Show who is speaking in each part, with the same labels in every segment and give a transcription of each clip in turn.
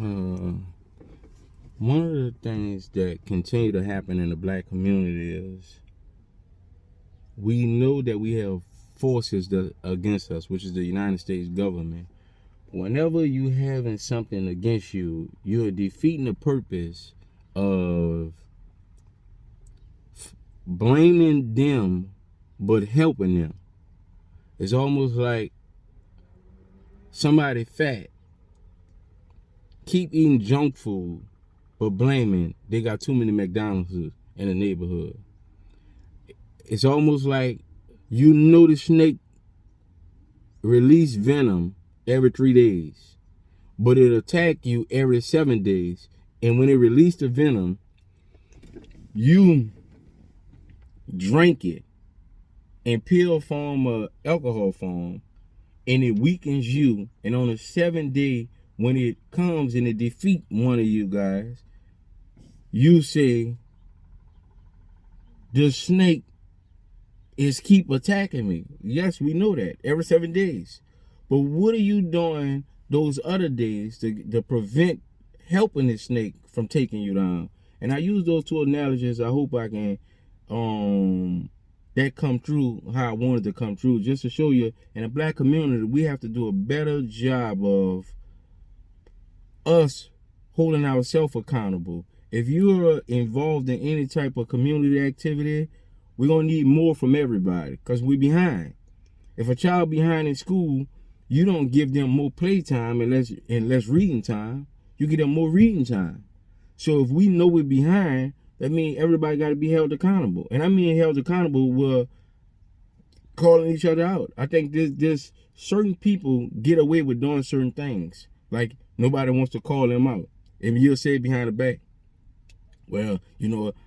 Speaker 1: Uh, One of the things that continue to happen in the black community is we know that we have forces that against us, which is the United States government. Whenever you having something against you, you're defeating the purpose of blaming them but helping them. It's almost like somebody fat keep eating junk food but blaming they got too many McDonald's in the neighborhood. It's almost like the snake release venom every 3 days, but it attack you every 7 days. And when it release the venom, you drink it in pill form or alcohol form, and it weakens you. And on the 7th day, when it comes and it defeat one of you guys, you say, the snake is keep attacking me. Yes, we know that every 7 days. But what are you doing those other days to prevent helping the snake from taking you down? And I use those two analogies. I hope I can that come true how I wanted to come true, just to show you in the black community we have to do a better job of us holding ourselves accountable. If you're involved in any type of community activity, we're going to need more from everybody because we're behind. If a child behind in school, you don't give them more playtime and less reading time. You give them more reading time. So if we know we're behind, that means everybody got to be held accountable. And I mean held accountable with calling each other out. I think there's certain people get away with doing certain things. Like nobody wants to call them out. And you'll say it behind the back. Well,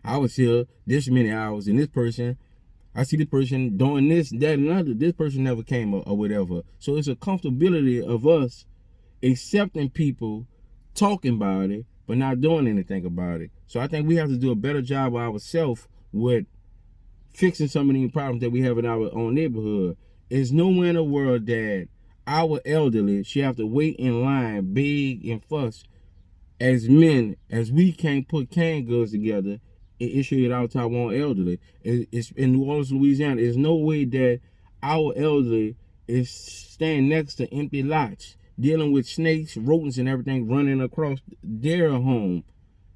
Speaker 1: I was here this many hours, and this person, I see this person doing this, that, and other. This person never came or whatever. So it's a comfortability of us accepting people talking about it, but not doing anything about it. So I think we have to do a better job of ourselves with fixing some of these problems that we have in our own neighborhood. There's nowhere in the world that our elderly should have to wait in line, beg and fuss as men, as we can't put canned goods together and issue it out to our own elderly. It's in New Orleans, Louisiana. There's no way that our elderly is staying next to empty lots, dealing with snakes, rodents, and everything running across their home.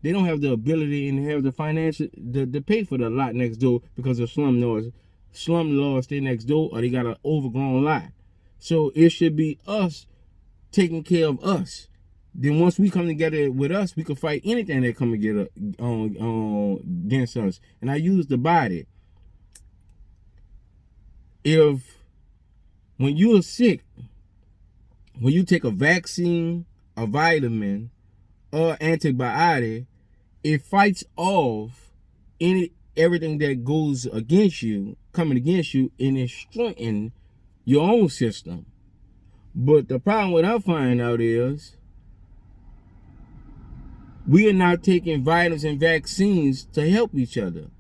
Speaker 1: They don't have the ability and have the financial to pay for the lot next door because of slum laws stay next door, or they got an overgrown lot. So it should be us taking care of us. Then once we come together with us, we can fight anything that come against us. And I use the body. When you are sick, when you take a vaccine, a vitamin, or antibiotic, it fights off everything that goes against you, coming against you, and it strengthens your own system. But the problem what I find out is we are not taking vitamins and vaccines to help each other.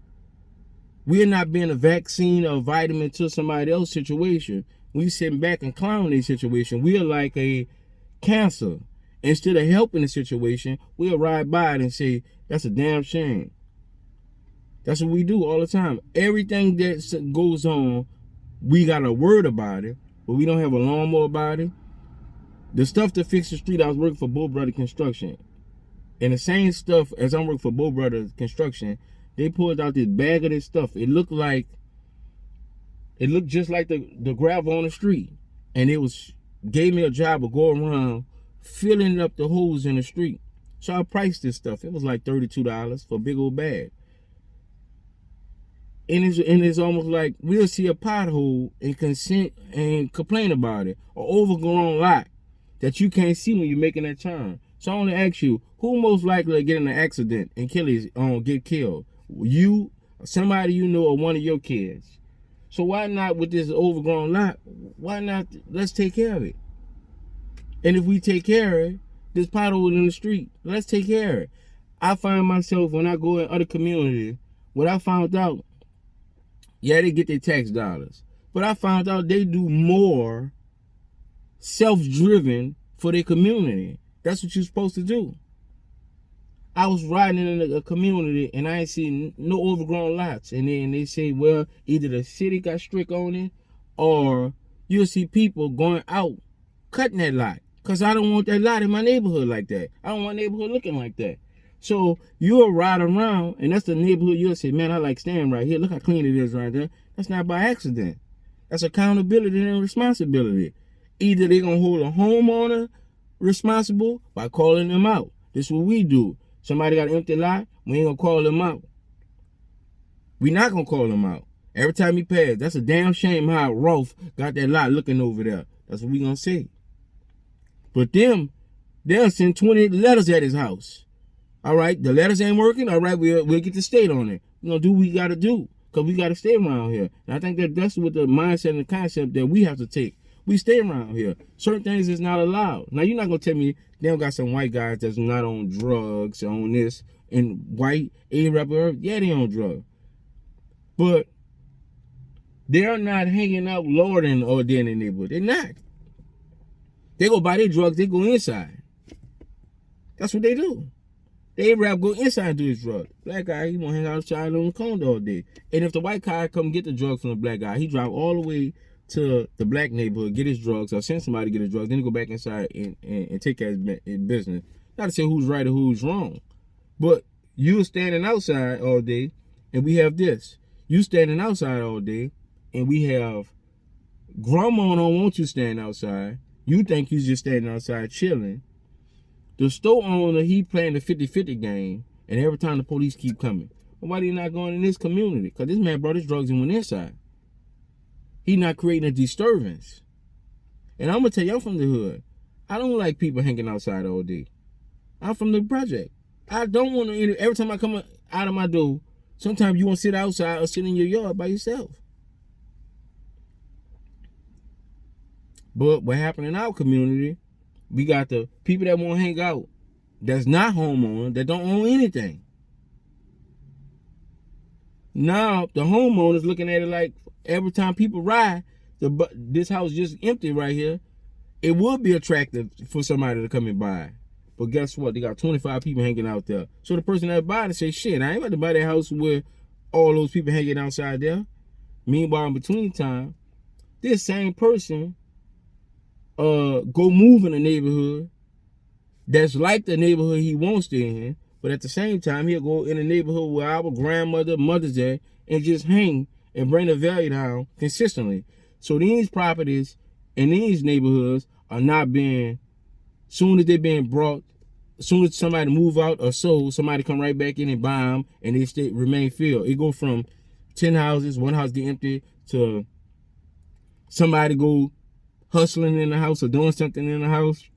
Speaker 1: We are not being a vaccine or a vitamin to somebody else's situation. We sitting back and clowning their situation. We are like a cancer. Instead of helping the situation, we'll ride by it and say, that's a damn shame. That's what we do all the time. Everything that goes on, we got a word about it, but we don't have a lawnmower about it. The stuff to fix the street, I was working for Bull Brother Construction. And the same stuff as I'm working for Bull Brothers Construction, they pulled out this bag of this stuff. It looked just like the gravel on the street. And gave me a job of going around filling up the holes in the street. So I priced this stuff. It was like $32 for a big old bag. And it's almost like we'll see a pothole and complain about it. An overgrown lot that you can't see when you're making that turn. So I want to ask you, who most likely to get in an accident and get killed? You, somebody you know, or one of your kids. So why not with this overgrown lot? Why not? Let's take care of it. And if we take care of it, this pothole in the street, let's take care of it. I find myself when I go in other communities, what I found out, yeah, they get their tax dollars, but I found out they do more self-driven for their community. That's what you're supposed to do. I was riding in a community and I ain't seen no overgrown lots. And then they say, well, either the city got strict on it or you'll see people going out cutting that lot. Because I don't want that lot in my neighborhood like that. I don't want neighborhood looking like that. So you'll ride around and that's the neighborhood. You'll say, man, I like staying right here. Look how clean it is right there. That's not by accident. That's accountability and responsibility. Either they're going to hold a homeowner responsible by calling them out. This is what we do. Somebody got an empty lot, we ain't gonna call them out. We not gonna call them out. Every time he passed, that's a damn shame how Rolf got that lot looking over there. That's what we gonna say. But them, they'll send 20 letters at his house. All right, the letters ain't working. All right, we'll get the state on it. We're gonna do what we gotta do because we gotta stay around here. And I think that's what the mindset and the concept that we have to take. We stay around here. Certain things is not allowed. Now, you're not going to tell me they don't got some white guys that's not on drugs, on this, and white A-Rap, yeah, they on drugs. But they're not hanging out lording or there in the neighborhood. They're not. They go buy their drugs, they go inside. That's what they do. The A-Rap go inside and do his drugs. Black guy, he want to hang outside on the corner all day. And if the white guy come get the drugs from the black guy, he drive all the way to the black neighborhood, get his drugs, or send somebody to get his drugs, then he go back inside and take care of his business. Not to say who's right or who's wrong, but you standing outside all day, and we have this. You standing outside all day, and we have grandma don't want you standing outside. You think you just standing outside chilling. The store owner, he playing the 50-50 game, and every time the police keep coming. Why they not going in this community? Because this man brought his drugs and went inside. He not creating a disturbance. And I'm going to tell you, I'm from the hood. I don't like people hanging outside all day. I'm from the project. I don't want to, every time I come out of my door, sometimes you want to sit outside or sit in your yard by yourself. But what happened in our community, we got the people that want to hang out that's not homeowners, that don't own anything. Now, the homeowners looking at it like, every time people ride, this house just empty right here. It would be attractive for somebody to come and buy. But guess what? They got 25 people hanging out there. So the person that buy it say, shit, I ain't about to buy that house with all those people hanging outside there. Meanwhile, in between time, this same person go move in a neighborhood that's like the neighborhood he wants to in. But at the same time, he'll go in a neighborhood where our grandmother, mother's at, and just hang and bring the value down consistently. So these properties in these neighborhoods are not being, soon as they're being brought, as soon as somebody move out or sold, somebody come right back in and buy them and they remain filled. It go from 10 houses, one house get empty, to somebody go hustling in the house or doing something in the house.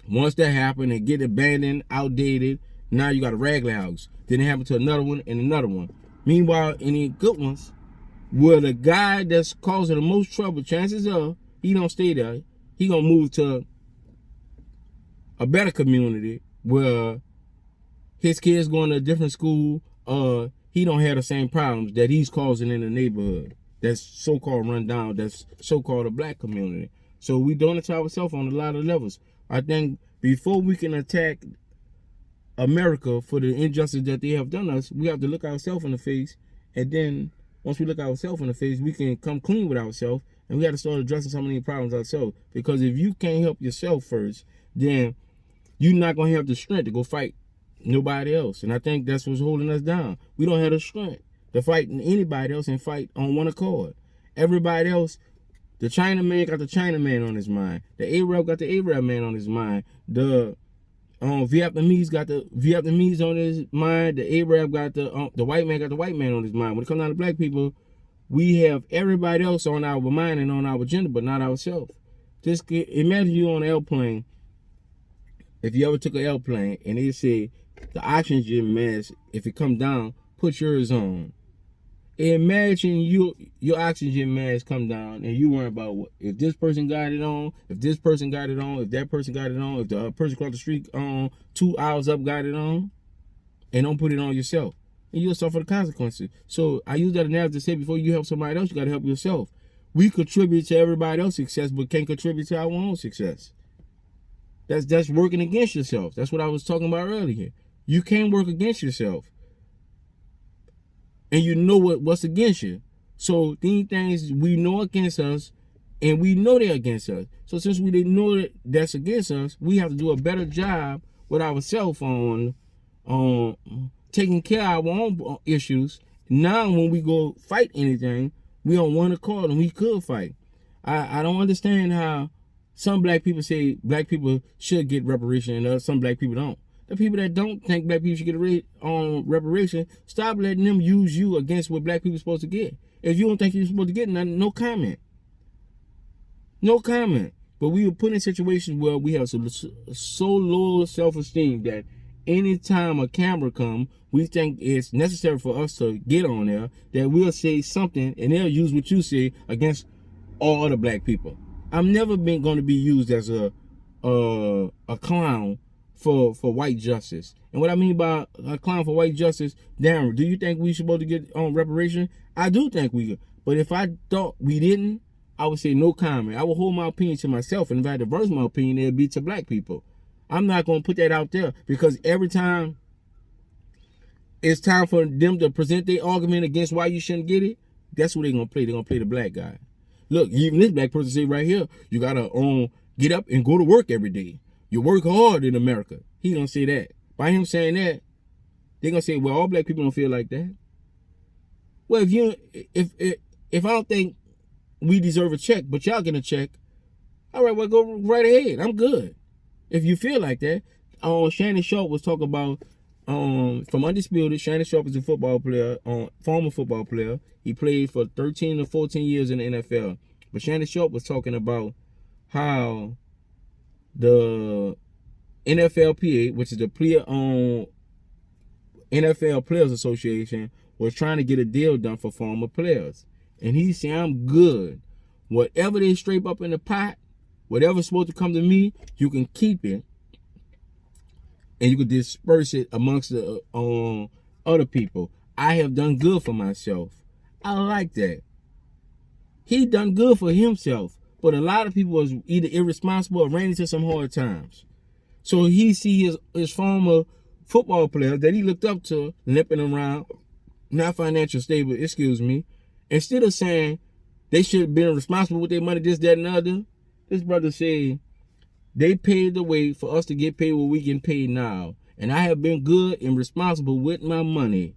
Speaker 1: Once that happen, it get abandoned, outdated, now you got a regular house. Then it happened to another one and another one. Meanwhile, any good ones, where the guy that's causing the most trouble, chances are he don't stay there. He gonna move to a better community where his kids going to a different school. He don't have the same problems that he's causing in the neighborhood that's so-called run down, that's so-called a black community. So we doing it to ourselves on a lot of levels. I think before we can attack America for the injustice that they have done us, we have to look ourselves in the face, and then once we look ourselves in the face, we can come clean with ourselves, and we got to start addressing some of these problems ourselves. Because if you can't help yourself first, then you're not going to have the strength to go fight nobody else. And I think that's what's holding us down. We don't have the strength to fight anybody else and fight on one accord. Everybody else, the Chinaman got the Chinaman on his mind. The Arab got the Arab man on his mind. The Vietnamese got the Vietnamese on his mind. The Arab got the white man got the white man on his mind. When it comes down to black people, we have everybody else on our mind and on our agenda, but not ourselves. Just imagine you on an airplane. If you ever took an airplane and they say the oxygen mask, if it come down, put yours on. Imagine your oxygen mask come down and you worry about what, if this person got it on, if this person got it on, if that person got it on, if the person across the street 2 hours up got it on, and don't put it on yourself. And you'll suffer the consequences. So I use that analogy to say before you help somebody else, you got to help yourself. We contribute to everybody else's success, but can't contribute to our own success. That's working against yourself. That's what I was talking about earlier. You can't work against yourself. And you know what's against you. So these things we know against us, and we know they're against us. So since we didn't know that that's against us, we have to do a better job with ourselves on taking care of our own issues. Now when we go fight anything, we on one accord and we could fight. I don't understand how some black people say black people should get reparation and some black people don't. The people that don't think black people should get reparation, stop letting them use you against what black people are supposed to get. If you don't think you're supposed to get nothing, no comment. No comment. But we were put in situations where we have so low self-esteem that anytime a camera comes, we think it's necessary for us to get on there, that we'll say something and they'll use what you say against all other black people. I'm never been going to be used as a clown for white justice. And what I mean by a clown for white justice, Darren, do you think we supposed to get on reparation? I do think we could. But if I thought we didn't, I would say no comment. I would hold my opinion to myself, and if I had to voice my opinion, it'd be to black people. I'm not going to put that out there, because every time it's time for them to present their argument against why you shouldn't get it, that's what they're going to play. They're going to play the black guy. Look, even this black person say right here, you got to get up and go to work every day. You work hard in America. He going to say that. By him saying that, they're going to say, well, all black people don't feel like that. Well, if I don't think we deserve a check, but y'all get a check, all right, well, go right ahead. I'm good. If you feel like that. Shannon Sharpe was talking about, from Undisputed, Shannon Sharpe is a football player, former football player. He played for 13 or 14 years in the NFL. But Shannon Sharpe was talking about how the NFLPA, which is the NFL Players Association, was trying to get a deal done for former players. And he said, I'm good. Whatever they scrape up in the pot, whatever's supposed to come to me, you can keep it. And you can disperse it amongst the other people. I have done good for myself. I like that. He done good for himself. But a lot of people was either irresponsible or ran into some hard times. So he see his former football players that he looked up to limping around, not financial stable, instead of saying they should have been responsible with their money, this, that, and other, this brother said, they paid the way for us to get paid what we getting paid now. And I have been good and responsible with my money.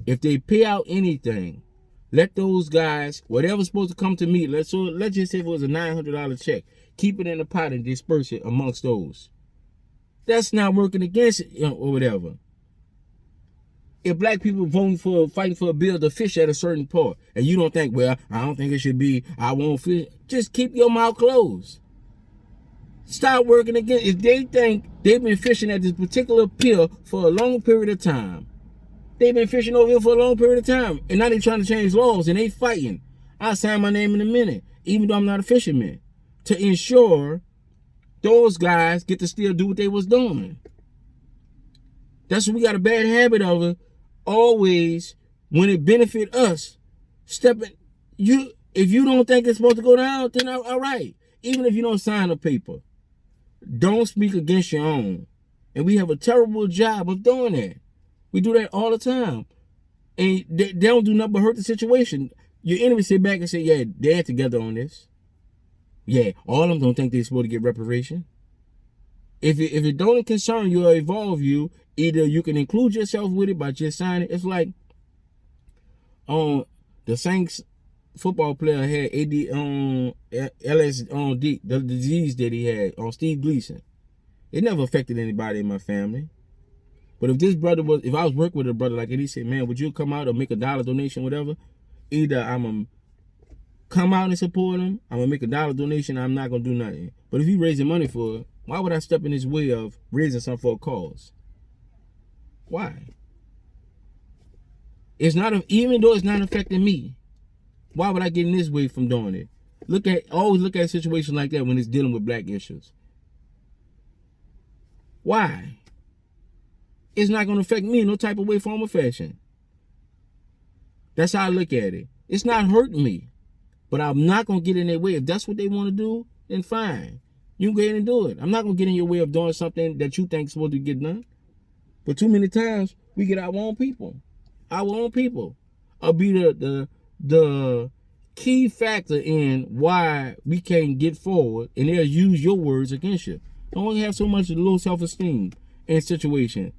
Speaker 1: If they pay out anything, let those guys, whatever's supposed to come to me, let's just say if it was a $900 check, keep it in the pot and disperse it amongst those. That's not working against it, or whatever. If black people fighting for a bill to fish at a certain part, and you don't think, well, I don't think it should be, I won't fish, just keep your mouth closed. Stop working again. If they think they've been fishing at this particular pier for a long period of time, they've been fishing over here for a long period of time, and now they're trying to change laws, and they fighting. I'll sign my name in a minute, even though I'm not a fisherman, to ensure those guys get to still do what they was doing. That's what we got a bad habit of, always, when it benefit us, stepping. If you don't think it's supposed to go down, then all right. Even if you don't sign a paper, don't speak against your own. And we have a terrible job of doing that. We do that all the time. And they don't do nothing but hurt the situation. Your enemy sit back and say, yeah, they're together on this. Yeah, all of them don't think they're supposed to get reparation. If it don't concern you or involve you, either you can include yourself with it by just signing. It's like the Saints football player had LSD, the disease that he had, on Steve Gleason. It never affected anybody in my family. But if I was working with a brother like that, he said, man, would you come out or make $1 donation, whatever? Either I'm going to come out and support him, I'm going to make $1 donation, I'm not going to do nothing. But if he raising money for it, why would I step in his way of raising something for a cause? Why? Even though it's not affecting me, why would I get in this way from doing it? Always look at a situation like that when it's dealing with black issues. Why? It's not going to affect me in no type of way, form, or fashion. That's how I look at it. It's not hurting me, but I'm not going to get in their way. If that's what they want to do, then fine. You can go ahead and do it. I'm not going to get in your way of doing something that you think is supposed to get done. But too many times, we get our own people. Our own people will be the key factor in why we can't get forward, and they'll use your words against you. Don't have so much low self-esteem in a situation.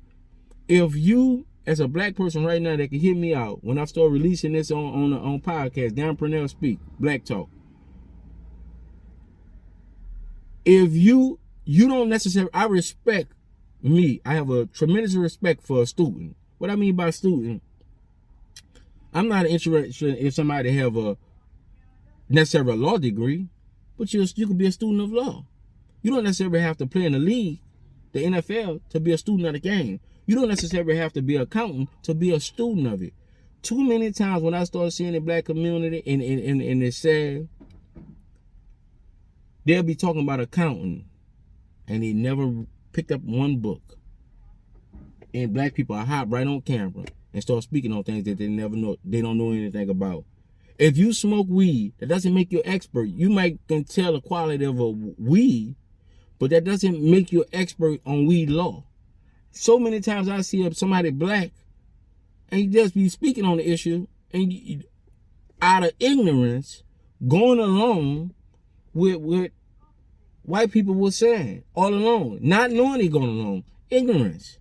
Speaker 1: If you, as a black person right now that can hear me out, when I start releasing this on podcast, Darren Purnell Speak, Black Talk, if you don't necessarily, I respect me. I have a tremendous respect for a student. What I mean by student, I'm not interested if somebody have a necessarily a law degree, but you could be a student of law. You don't necessarily have to play in the league, the NFL, to be a student of the game. You don't necessarily have to be an accountant to be a student of it. Too many times when I started seeing the black community, and it's sad, they'll be talking about accounting, and they never picked up one book. And black people are hot right on camera and start speaking on things that they don't know anything about. If you smoke weed, that doesn't make you an expert. You might can tell the quality of a weed, but that doesn't make you an expert on weed law. So many times I see somebody black, and you just be speaking on the issue, and you, out of ignorance, going along with white people were saying all along, not knowing they're going along, ignorance.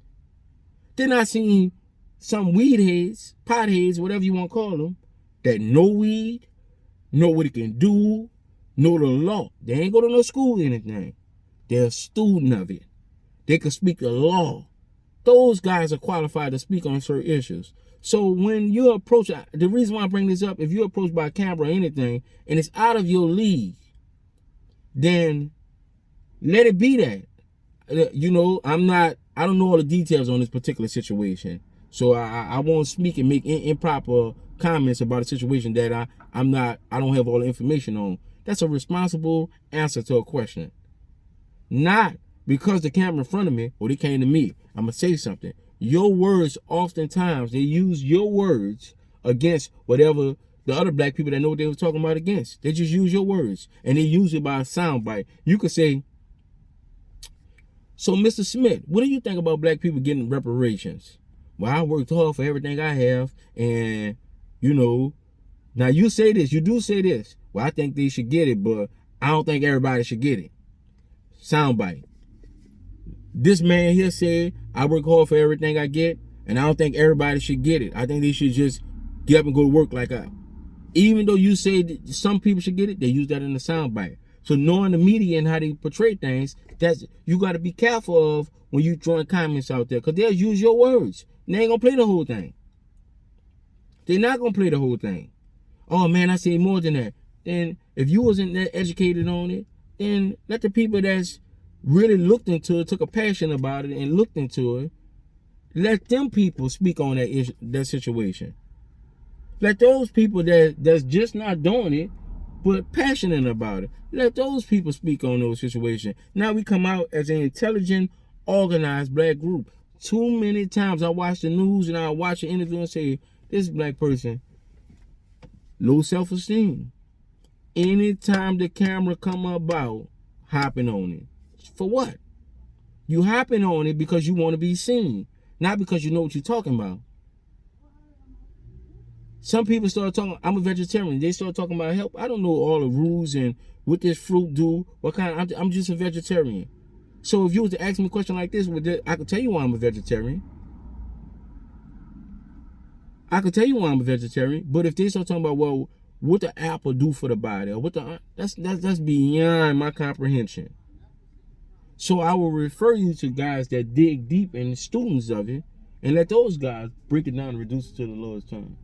Speaker 1: Then I seen some weed heads, pot heads, whatever you want to call them, that know weed, know what it can do, know the law. They ain't go to no school or anything. They're a student of it. They can speak the law. Those guys are qualified to speak on certain issues. So when you approach, the reason why I bring this up, if you're approached by a camera or anything, and it's out of your league, then let it be that. You know, I don't know all the details on this particular situation. So I won't speak and make improper comments about a situation that I don't have all the information on. That's a responsible answer to a question. Not because the camera in front of me or they came to me, I'm going to say something. Your words, oftentimes, they use your words against whatever the other black people that know what they were talking about against. They just use your words, and they use it by a soundbite. You could say, so Mr. Smith, what do you think about black people getting reparations? Well, I worked hard for everything I have, and, you know, now you say this, you do say this. Well, I think they should get it, but I don't think everybody should get it. Soundbite. This man here said, I work hard for everything I get, and I don't think everybody should get it. I think they should just get up and go to work like I. Even though you say that some people should get it, they use that in the soundbite. So knowing the media and how they portray things, that's you got to be careful of when you throwing comments out there, because they'll use your words. And they ain't going to play the whole thing. They're not going to play the whole thing. Oh, man, I say more than that. Then if you wasn't that educated on it, then let the people that's really looked into it, took a passion about it and looked into it, let them people speak on that situation. Let those people that's just not doing it, but passionate about it, let those people speak on those situations. Now we come out as an intelligent, organized black group. Too many times I watch the news and I watch an interview and say, this black person, low self-esteem. Anytime the camera come about, hopping on it. For what? You hopping on it because you want to be seen, not because you know what you're talking about. Some people start talking, I'm a vegetarian. They start talking about health. I don't know all the rules and what this fruit do. I'm just a vegetarian. So if you was to ask me a question like this, I could tell you why I'm a vegetarian. I could tell you why I'm a vegetarian. But if they start talking about, well, what the apple do for the body, or that's beyond my comprehension. So I will refer you to guys that dig deep and students of it, and let those guys break it down and reduce it to the lowest term.